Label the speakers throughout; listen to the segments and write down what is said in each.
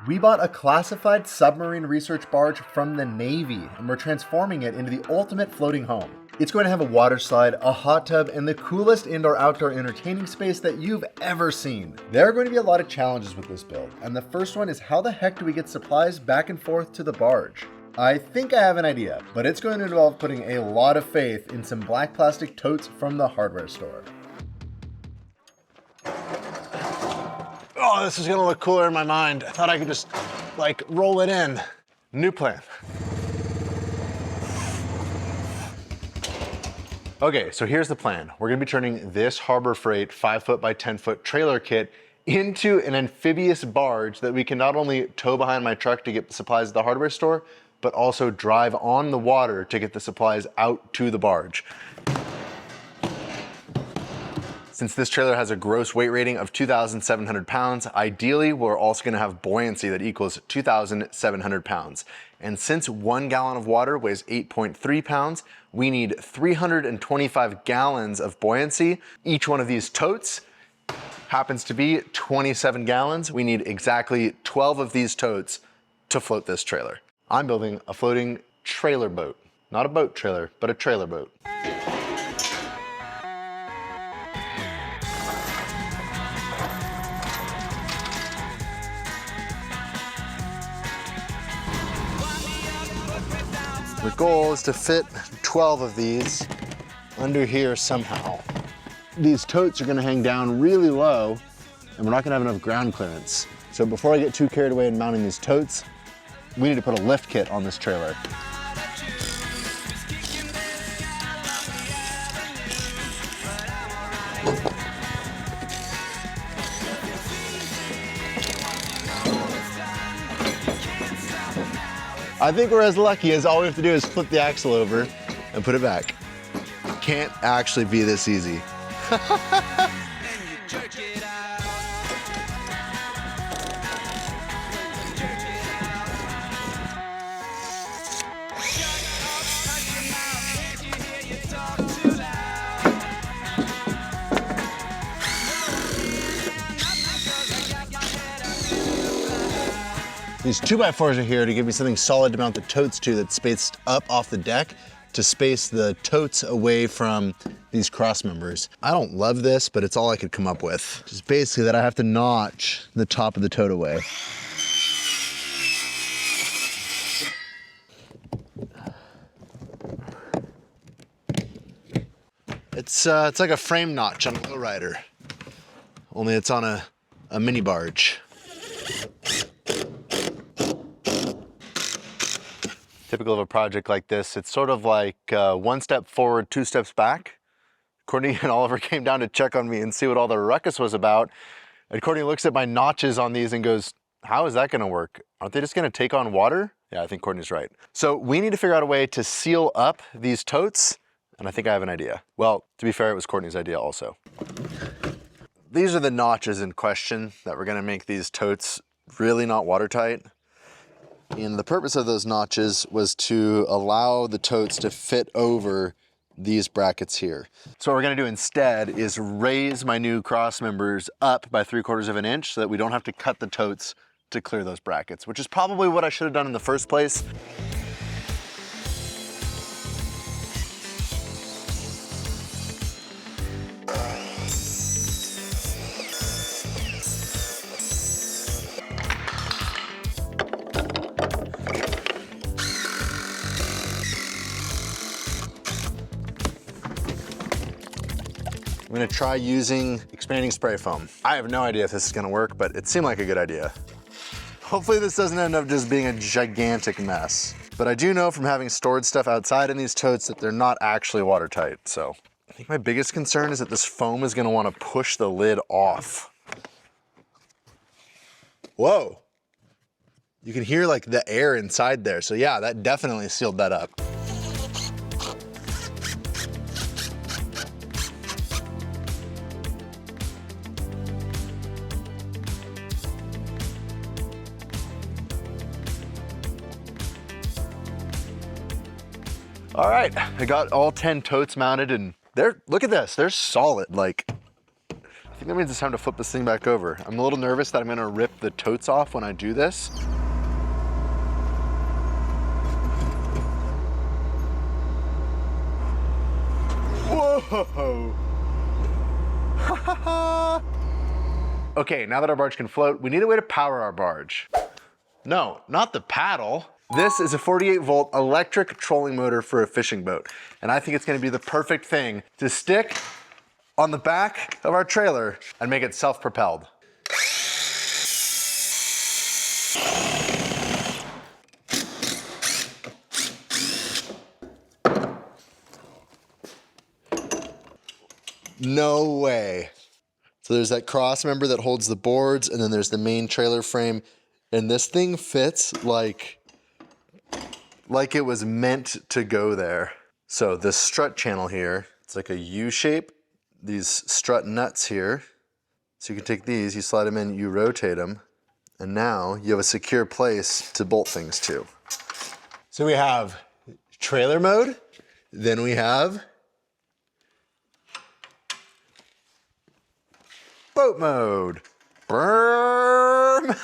Speaker 1: We bought a classified submarine research barge from the Navy, and we're transforming it into the ultimate floating home. It's going to have a water slide, a hot tub, and the coolest indoor-outdoor entertaining space that you've ever seen. There are going to be a lot of challenges with this build, and the first one is how the heck do we get supplies back and forth to the barge? I think I have an idea, but it's going to involve putting a lot of faith in some black plastic totes from the hardware store.
Speaker 2: Oh, this is gonna look cooler in my mind. I thought I could just, like, roll it in. New plan. Okay, so here's the plan. We're gonna be turning this Harbor Freight 5-foot by 10-foot trailer kit into an amphibious barge that we can not only tow behind my truck to get the supplies at the hardware store, but also drive on the water to get the supplies out to the barge. Since this trailer has a gross weight rating of 2,700 pounds, ideally we're also gonna have buoyancy that equals 2,700 pounds. And since 1 gallon of water weighs 8.3 pounds, we need 325 gallons of buoyancy. Each one of these totes happens to be 27 gallons. We need exactly 12 of these totes to float this trailer. I'm building a floating trailer boat. Not a boat trailer, but a trailer boat. The goal is to fit 12 of these under here somehow. These totes are gonna hang down really low and we're not gonna have enough ground clearance. So before I get too carried away in mounting these totes, we need to put a lift kit on this trailer. I think we're as lucky as all we have to do is flip the axle over and put it back. Can't actually be this easy. These 2x4s are here to give me something solid to mount the totes to that's spaced up off the deck to space the totes away from these cross members. I don't love this, but it's all I could come up with. Just basically that I have to notch the top of the tote away. It's like a frame notch on a lowrider, only it's on a mini barge. Typical of a project like this, it's sort of like 1 step forward, 2 steps back. Courtney and Oliver came down to check on me and see what all the ruckus was about. And Courtney looks at my notches on these and goes, how is that gonna work? Aren't they just gonna take on water? Yeah, I think Courtney's right. So we need to figure out a way to seal up these totes, and I think I have an idea. Well, to be fair, it was Courtney's idea also. These are the notches in question that we're gonna make these totes really not watertight. And the purpose of those notches was to allow the totes to fit over these brackets here. So what we're gonna do instead is raise my new cross members up by 3/4 of an inch so that we don't have to cut the totes to clear those brackets, which is probably what I should have done in the first place. I'm gonna try using expanding spray foam. I have no idea if this is gonna work, but it seemed like a good idea. Hopefully this doesn't end up just being a gigantic mess. But I do know from having stored stuff outside in these totes that they're not actually watertight, so. I think my biggest concern is that this foam is gonna wanna push the lid off. Whoa. You can hear like the air inside there, so yeah, that definitely sealed that up. All right, I got all 10 totes mounted and look at this, they're solid. Like, I think that means it's time to flip this thing back over. I'm a little nervous that I'm gonna rip the totes off when I do this. Whoa! Okay, now that our barge can float, we need a way to power our barge. No, not the paddle. This is a 48-volt electric trolling motor for a fishing boat. And I think it's gonna be the perfect thing to stick on the back of our trailer and make it self-propelled. No way. So there's that cross member that holds the boards, and then there's the main trailer frame, and this thing fits like it was meant to go there. So this strut channel here, it's like a U shape, these strut nuts here. So you can take these, you slide them in, you rotate them, and now you have a secure place to bolt things to. So we have trailer mode, then we have boat mode. Burm!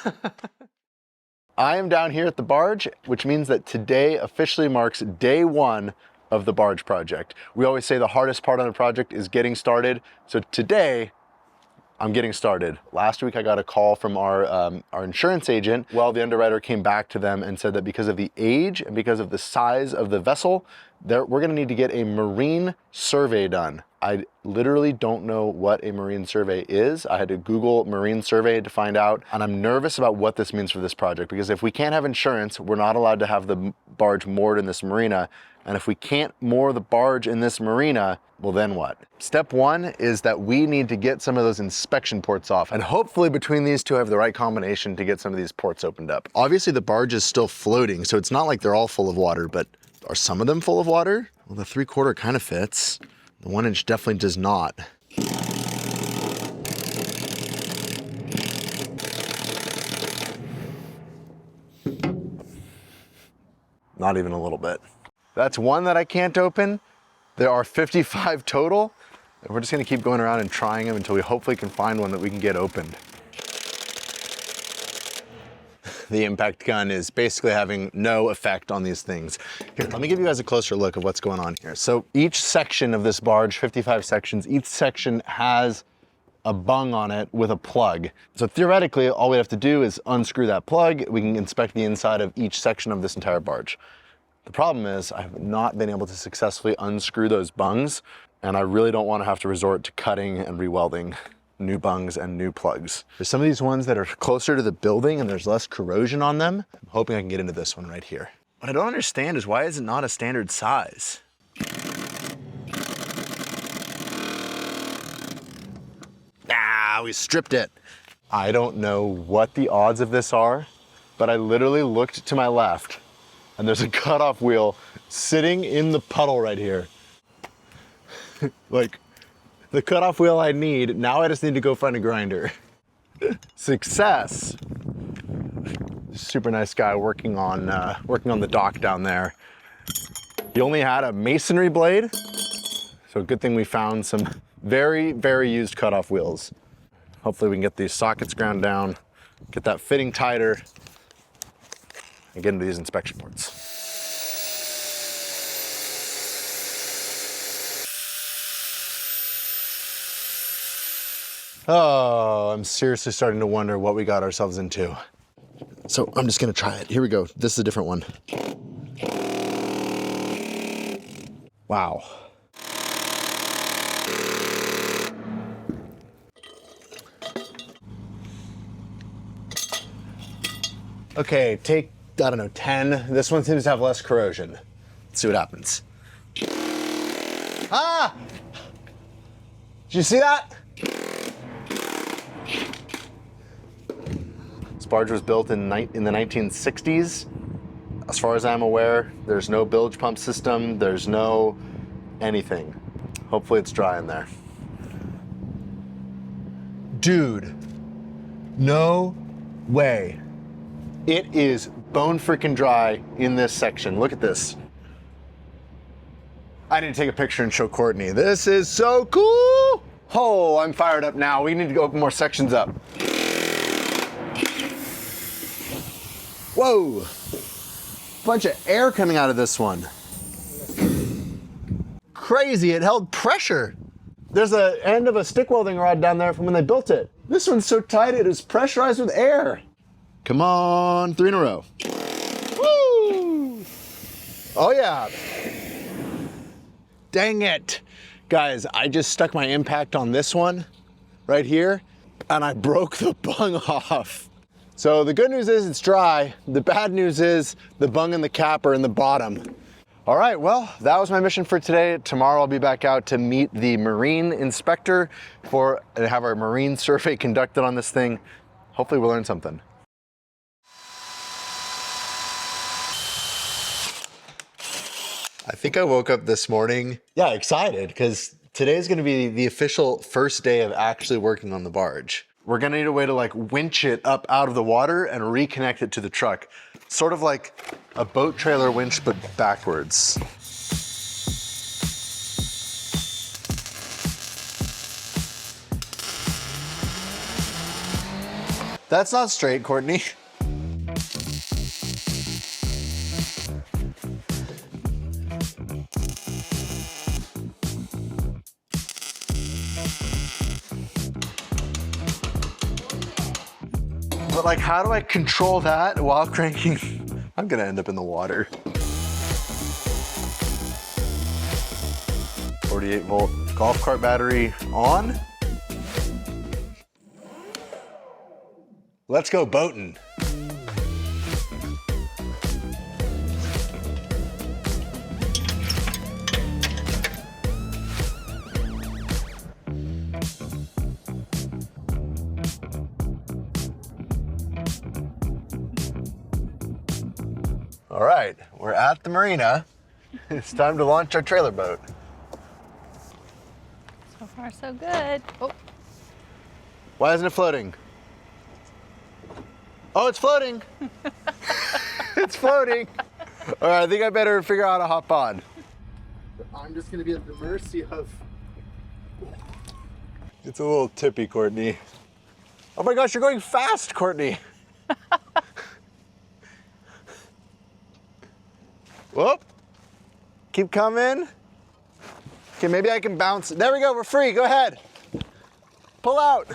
Speaker 2: I am down here at the barge, which means that today officially marks day one of the barge project. We always say the hardest part on a project is getting started. So today, I'm getting started. Last week I got a call from our insurance agent. Well, the underwriter came back to them and said that because of the age and because of the size of the vessel, we're gonna need to get a marine survey done. I literally don't know what a marine survey is. I had to Google marine survey to find out, and I'm nervous about what this means for this project, because if we can't have insurance, we're not allowed to have the barge moored in this marina. And if we can't moor the barge in this marina, well then what? Step one is that we need to get some of those inspection ports off. And hopefully between these two, I have the right combination to get some of these ports opened up. Obviously the barge is still floating, so it's not like they're all full of water, but are some of them full of water? Well, the 3/4 kind of fits. The 1-inch definitely does not. Not even a little bit. That's one that I can't open. There are 55 total. And we're just gonna keep going around and trying them until we hopefully can find one that we can get opened. The impact gun is basically having no effect on these things. Here, let me give you guys a closer look of what's going on here. So each section of this barge, 55 sections, each section has a bung on it with a plug. So theoretically, all we have to do is unscrew that plug. We can inspect the inside of each section of this entire barge. The problem is I have not been able to successfully unscrew those bungs, and I really don't want to have to resort to cutting and rewelding new bungs and new plugs. There's some of these ones that are closer to the building and there's less corrosion on them. I'm hoping I can get into this one right here. What I don't understand is why is it not a standard size? Ah, we stripped it. I don't know what the odds of this are, but I literally looked to my left and there's a cutoff wheel sitting in the puddle right here. Like, the cutoff wheel I need, now I just need to go find a grinder. Success. Super nice guy working on the dock down there. He only had a masonry blade, so good thing we found some very, very used cutoff wheels. Hopefully we can get these sockets ground down, get that fitting tighter, and get into these inspection ports. Oh, I'm seriously starting to wonder what we got ourselves into. So I'm just gonna try it. Here we go. This is a different one. Wow. Okay, take, I don't know, 10. This one seems to have less corrosion. Let's see what happens. Ah! Did you see that? This barge was built in the 1960s. As far as I'm aware, there's no bilge pump system, there's no anything. Hopefully it's dry in there. Dude, no way. It is bone freaking dry in this section. Look at this. I need to take a picture and show Courtney. This is so cool. Oh, I'm fired up now. We need to go open more sections up. Whoa! Bunch of air coming out of this one. Crazy, it held pressure. There's an end of a stick welding rod down there from when they built it. This one's so tight it is pressurized with air. Come on, 3 in a row. Woo! Oh yeah. Dang it. Guys, I just stuck my impact on this one right here and I broke the bung off. So the good news is it's dry. The bad news is the bung and the cap are in the bottom. All right, well, that was my mission for today. Tomorrow I'll be back out to meet the marine inspector and have our marine survey conducted on this thing. Hopefully we'll learn something. I think I woke up this morning, excited, because today's gonna be the official first day of actually working on the barge. We're gonna need a way to like winch it up out of the water and reconnect it to the truck. Sort of like a boat trailer winch, but backwards. That's not straight, Courtney. But like, how do I control that while cranking? I'm gonna end up in the water. 48-volt golf cart battery on. Let's go boating. All right, we're at the marina. It's time to launch our trailer boat.
Speaker 3: So far, so good. Oh.
Speaker 2: Why isn't it floating? Oh, it's floating. It's floating. All right, I think I better figure out how to hop on. I'm just gonna be at the mercy of... It's a little tippy, Courtney. Oh my gosh, you're going fast, Courtney. Whoop. Keep coming. Okay, maybe I can bounce. There we go, we're free, go ahead. Pull out.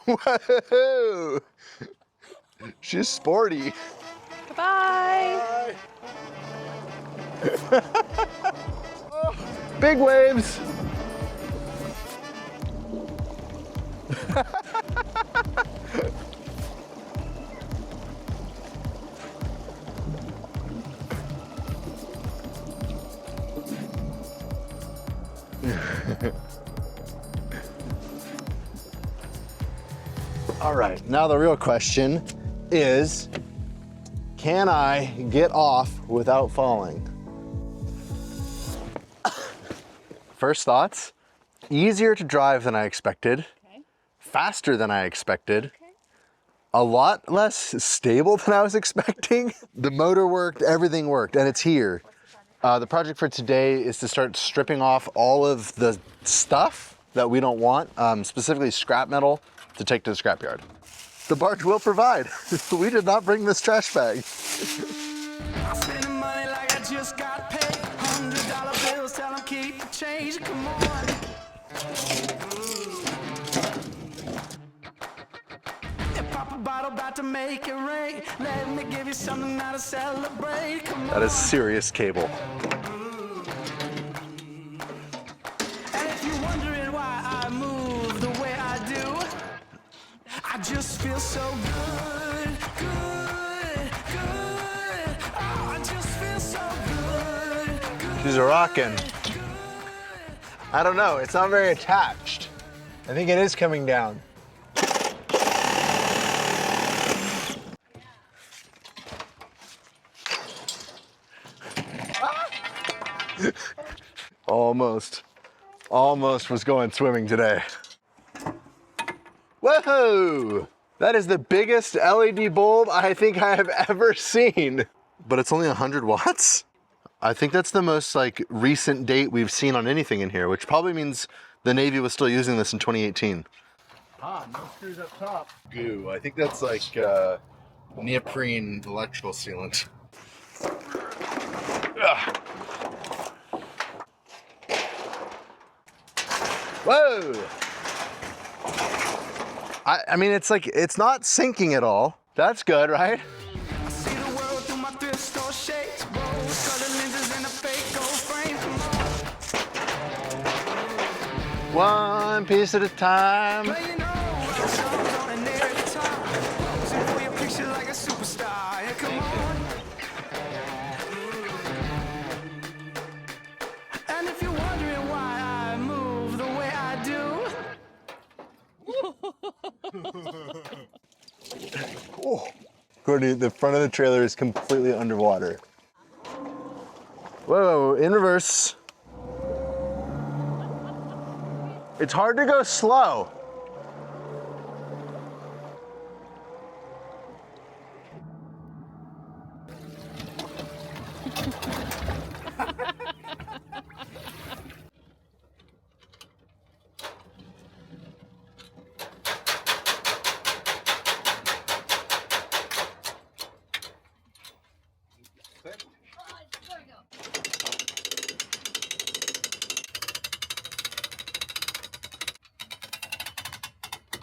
Speaker 2: Whoa. She's sporty.
Speaker 3: Bye.
Speaker 2: Oh, big waves. All right, now the real question is, can I get off without falling? First thoughts, easier to drive than I expected, okay. Faster than I expected, okay. A lot less stable than I was expecting. The motor worked, everything worked, and it's here. The project for today is to start stripping off all of the stuff that we don't want, specifically scrap metal, to take to the scrapyard. The barge will provide. We did not bring this trash bag. Money like I just got paid. $100 bills, tell them keep the change. Come on. Pop a bottle, about to make it rain. Let me give you something now to celebrate. Come on. That is serious cable. And if you're wondering why I move the way I do, I just feel so good, good, good. Oh, I just feel so good, good. She's rocking. I don't know, it's not very attached. I think it is coming down. Almost was going swimming today. Whoa! That is the biggest LED bulb I think I have ever seen. But it's only 100 watts? I think that's the most like recent date we've seen on anything in here, which probably means the Navy was still using this in 2018. Ah, no screws up top. Goo. I think that's like neoprene electrical sealant. Ugh. Whoa! I mean, it's like, it's not sinking at all. That's good, right?
Speaker 4: I see the world through my thrift store shades. Rose-colored lenses and a fake gold frame.
Speaker 2: One piece at a time.
Speaker 4: Playing all songs on an air guitar. Posing for your picture like a superstar. Yeah, come on. And if you're wondering why I move the way I do,
Speaker 2: Oh. Courtney, the front of the trailer is completely underwater. Whoa, in reverse. It's hard to go slow.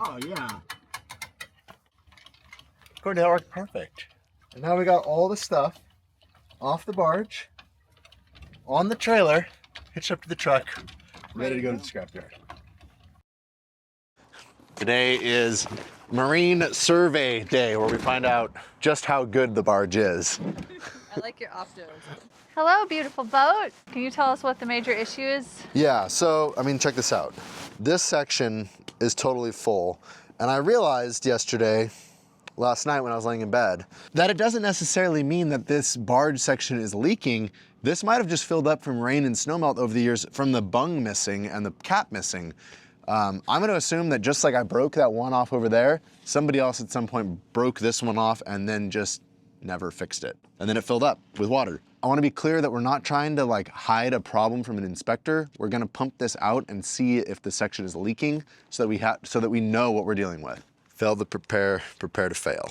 Speaker 2: Oh yeah. Courtney, that worked perfect. And now we got all the stuff off the barge, on the trailer, hitched up to the truck, ready to go to the scrapyard. Today is Marine Survey Day, where we find out just how good the barge is.
Speaker 3: I like your optimism. Hello, beautiful boat. Can you tell us what the major issue is?
Speaker 2: Yeah, so, I mean, check this out. This section is totally full. And I realized yesterday, last night when I was laying in bed, that it doesn't necessarily mean that this barge section is leaking. This might have just filled up from rain and snowmelt over the years from the bung missing and the cap missing. I'm gonna assume that just like I broke that one off over there, somebody else at some point broke this one off and then just never fixed it. And then it filled up with water. I wanna be clear that we're not trying to like hide a problem from an inspector. We're gonna pump this out and see if the section is leaking so that we know what we're dealing with. Fail to prepare to fail.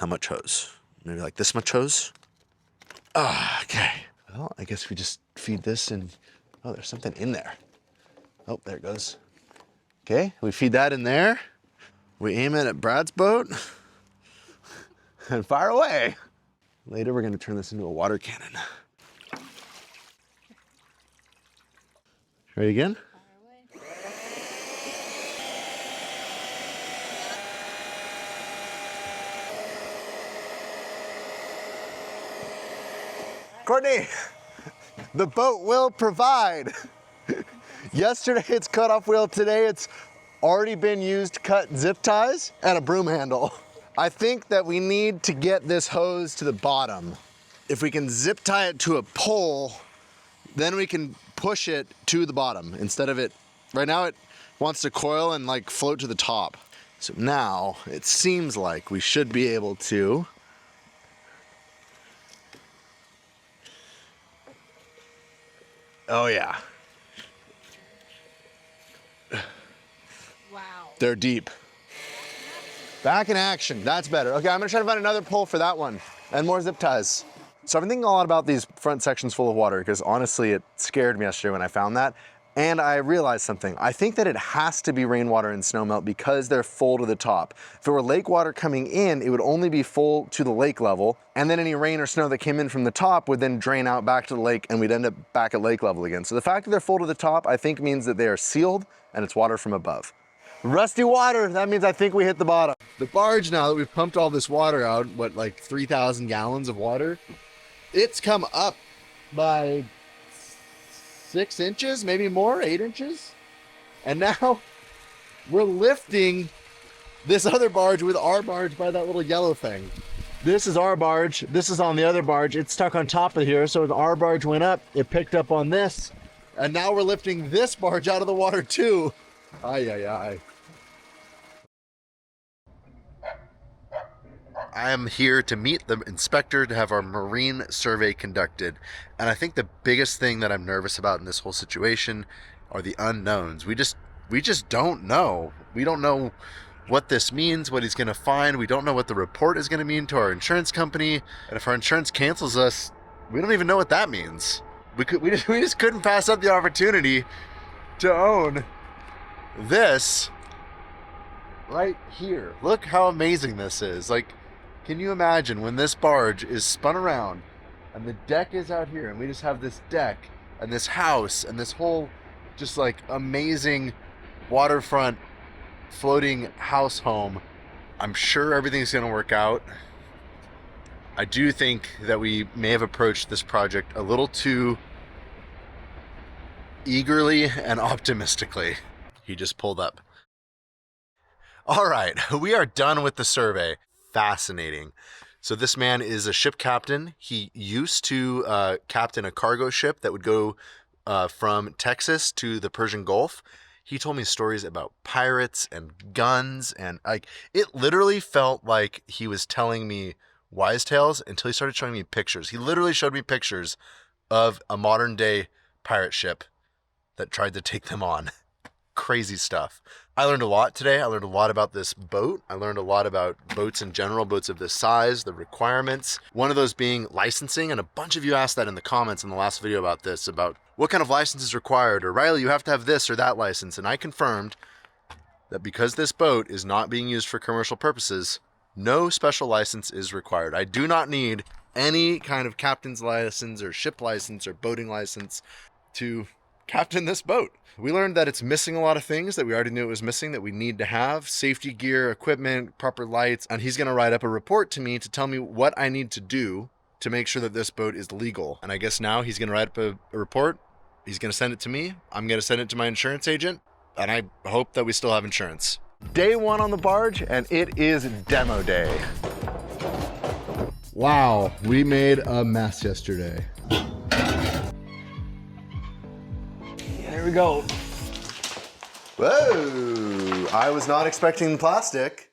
Speaker 2: How much hose? Maybe like this much hose? Ah, okay. Well, I guess we just feed this and, oh, there's something in there. Oh, there it goes. Okay, we feed that in there. We aim it at Brad's boat and fire away. Later, we're gonna turn this into a water cannon. Ready again? Courtney, the boat will provide. Yesterday it's cut off wheel, today it's already been used to cut zip ties and a broom handle. I think that we need to get this hose to the bottom. If we can zip tie it to a pole, then we can push it to the bottom instead of it, right now it wants to coil and like float to the top. So now it seems like we should be able to oh yeah.
Speaker 3: Wow.
Speaker 2: They're deep. Back in action, that's better. Okay, I'm gonna try to find another pole for that one and more zip ties. So I've been thinking a lot about these front sections full of water because honestly, it scared me yesterday when I found that. And I realized something. I think that it has to be rainwater and snowmelt because they're full to the top. If it were lake water coming in, it would only be full to the lake level, and then any rain or snow that came in from the top would then drain out back to the lake and we'd end up back at lake level again. So the fact that they're full to the top, I think means that they are sealed and it's water from above. Rusty water, that means I think we hit the bottom. The barge, now that we've pumped all this water out, what, like 3,000 gallons of water, it's come up by 6 inches, maybe more, 8 inches. And now we're lifting this other barge with our barge by that little yellow thing. This is our barge, this is on the other barge. It's stuck on top of here, so as our barge went up, it picked up on this. And now we're lifting this barge out of the water too. Ay, ay, ay. I am here to meet the inspector to have our marine survey conducted. And I think the biggest thing that I'm nervous about in this whole situation are the unknowns. We just don't know. We don't know what this means, what he's going to find. We don't know what the report is going to mean to our insurance company. And if our insurance cancels us, we don't even know what that means. We just couldn't pass up the opportunity to own this right here. Look how amazing this is. Like, can you imagine when this barge is spun around and the deck is out here and we just have this deck and this house and this whole just like amazing waterfront floating house home. I'm sure everything's going to work out. I do think that we may have approached this project a little too eagerly and optimistically. He just pulled up. All right, we are done with the survey. Fascinating. So this man is a ship captain. He used to captain a cargo ship that would go from Texas to the Persian Gulf. He told me stories about pirates and guns, and like it literally felt like he was telling me wise tales until he started showing me pictures. He literally showed me pictures of a modern day pirate ship that tried to take them on. Crazy stuff. I learned a lot today. I learned a lot about this boat. I learned a lot about boats in general, boats of this size, the requirements. One of those being licensing, and a bunch of you asked that in the comments in the last video about this, about what kind of license is required, or Riley, you have to have this or that license. And I confirmed that because this boat is not being used for commercial purposes, no special license is required. I do not need any kind of captain's license or ship license or boating license to captain this boat. We learned that it's missing a lot of things that we already knew it was missing that we need to have: safety gear, equipment, proper lights. And he's going to write up a report to me to tell me what I need to do to make sure that this boat is legal. And I guess now he's going to write up a report. He's going to send it to me. I'm going to send it to my insurance agent. And I hope that we still have insurance. Day one on the barge, and it is demo day.
Speaker 1: Wow, we made a mess yesterday.
Speaker 2: There we go. Whoa, I was not expecting plastic.